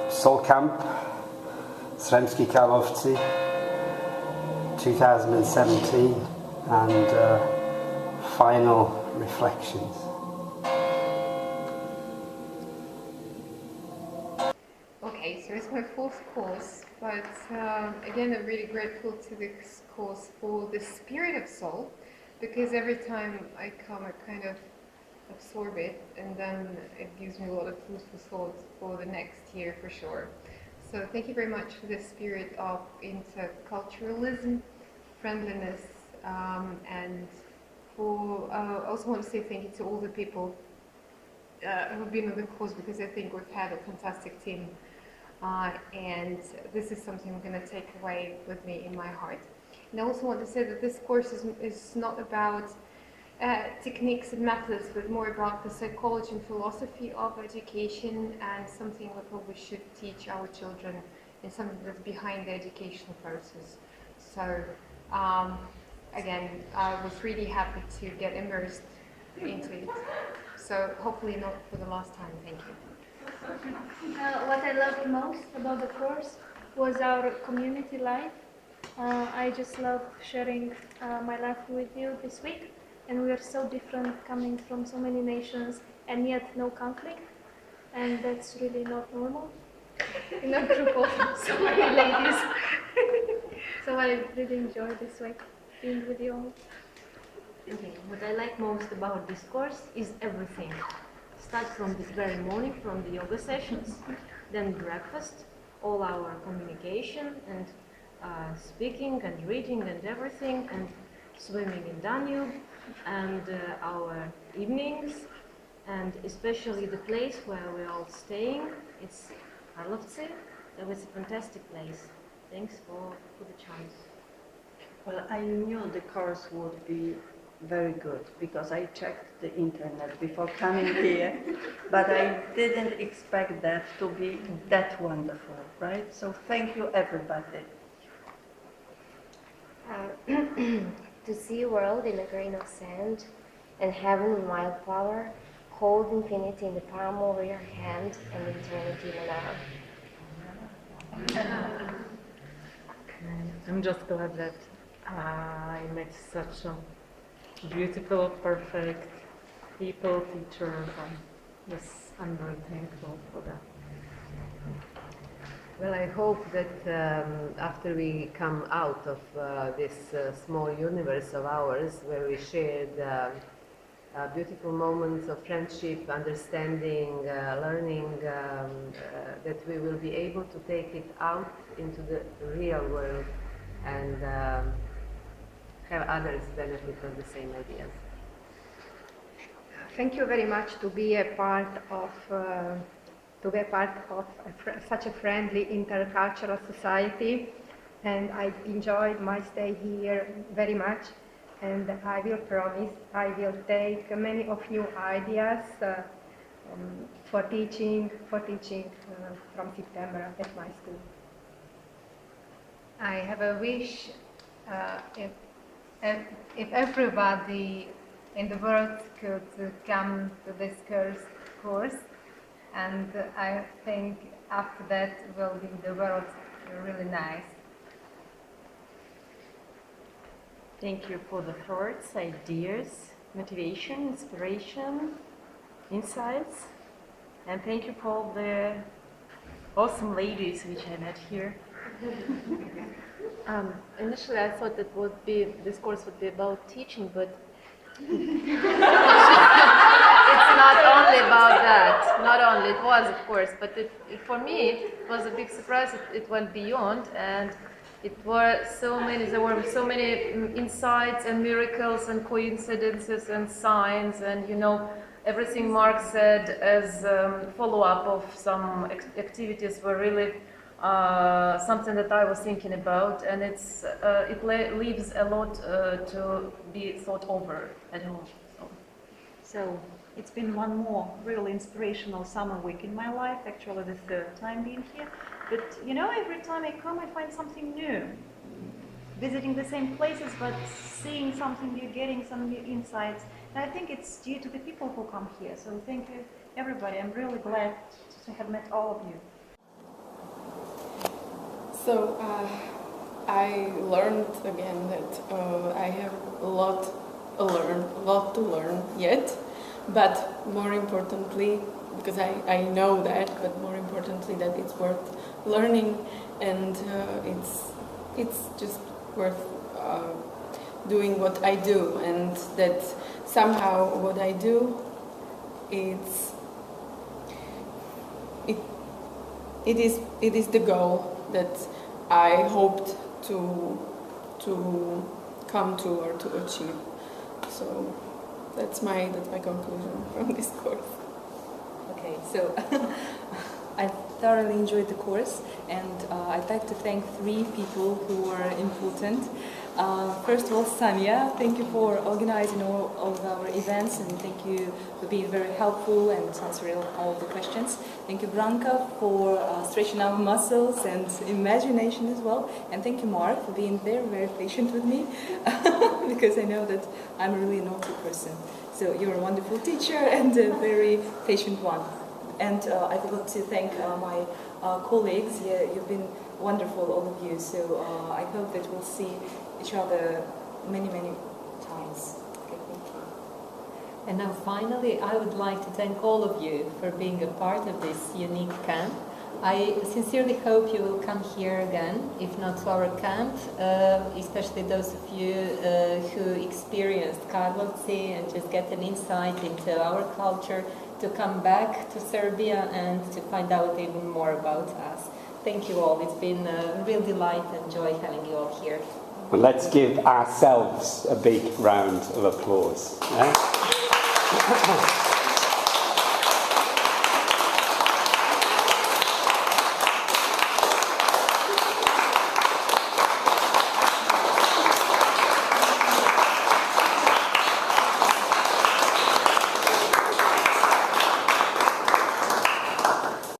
Soul Camp, Sremski Karlovci, 2017, and final reflections. Okay, so it's my fourth course, but again, I'm really grateful to this course for the spirit of soul, because every time I come, I kind of absorb it, and then it gives me a lot of food for thought for the next year for sure. So thank you very much for the spirit of interculturalism, friendliness, and for I also want to say thank you to all the people who've been on the course, because I think we've had a fantastic team, and this is something I'm going to take away with me in my heart. And I also want to say that this course is not about techniques and methods, but more about the psychology and philosophy of education, and something that we should teach our children, and something that's behind the educational process. So again, I was really happy to get immersed into it. So hopefully not for the last time. Thank you. What I loved most about the course was our community life. I just love sharing my life with you this week. And we are so different, coming from so many nations, and yet no conflict. And that's really not normal in a group of so many ladies. So I really enjoyed this week being with you all. Okay, what I like most about this course is everything. Start from this very morning, from the yoga sessions, then breakfast, all our communication and speaking and reading and everything, and swimming in Danube, and our evenings, and especially the place where we're all staying. It's Karlovci. It was a fantastic place. Thanks for the chance. Well, I knew the course would be very good because I checked the internet before coming here, but I didn't expect that to be that wonderful, right? So thank you, everybody. To see a world in a grain of sand, and heaven in wildflower, hold infinity in the palm of your hand, and eternity in an arm. I'm just glad that I met such a beautiful, perfect people, teachers, and yes, I'm very thankful for that. Well, I hope that after we come out of this small universe of ours, where we shared beautiful moments of friendship, understanding, learning, that we will be able to take it out into the real world and have others benefit from the same ideas. Thank you very much to be a part of such a friendly intercultural society, and I enjoyed my stay here very much, and I will promise I will take many of new ideas for teaching from September at my school. I have a wish if everybody in the world could come to this course, and I think after that will be the world really nice. Thank you for the thoughts, ideas, motivation, inspiration, insights, and thank you for the awesome ladies which I met here. Initially, I thought that this course would be about teaching, but it's not only about that. Not only, it was, of course, but for me, it was a big surprise. It went beyond, and there were so many insights and miracles and coincidences and signs, and everything Mark said as follow-up of some activities were really something that I was thinking about, and it leaves a lot to be thought over at home. So it's been one more really inspirational summer week in my life, actually the third time being here. But you know, every time I come I find something new. Visiting the same places but seeing something new, getting some new insights. And I think it's due to the people who come here. So thank you everybody. I'm really glad to have met all of you. So I learned again that I have a lot to learn yet, but more importantly, because I know that, but more importantly that it's worth learning, and it's just worth doing what I do, and that somehow what I do, it is the goal that I hoped to come to or to achieve. So that's my conclusion from this course. Okay, so I thoroughly enjoyed the course, and I'd like to thank 3 people who were important. First of all, Samia, thank you for organizing all of our events, and thank you for being very helpful and answering all the questions. Thank you, Branka, for stretching our muscles and imagination as well. And thank you, Mark, for being very, very patient with me, because I know that I'm a really naughty person. So you're a wonderful teacher and a very patient one. And I forgot to thank my colleagues. Yeah, you've been wonderful, all of you. So I hope that we'll see each other many, many times. Okay, thank you. And now finally, I would like to thank all of you for being a part of this unique camp. I sincerely hope you will come here again, if not to our camp, especially those of you who experienced Karlovci and just get an insight into our culture, to come back to Serbia and to find out even more about us. Thank you all. It's been a real delight and joy having you all here. Well, let's give ourselves a big round of applause. Yeah?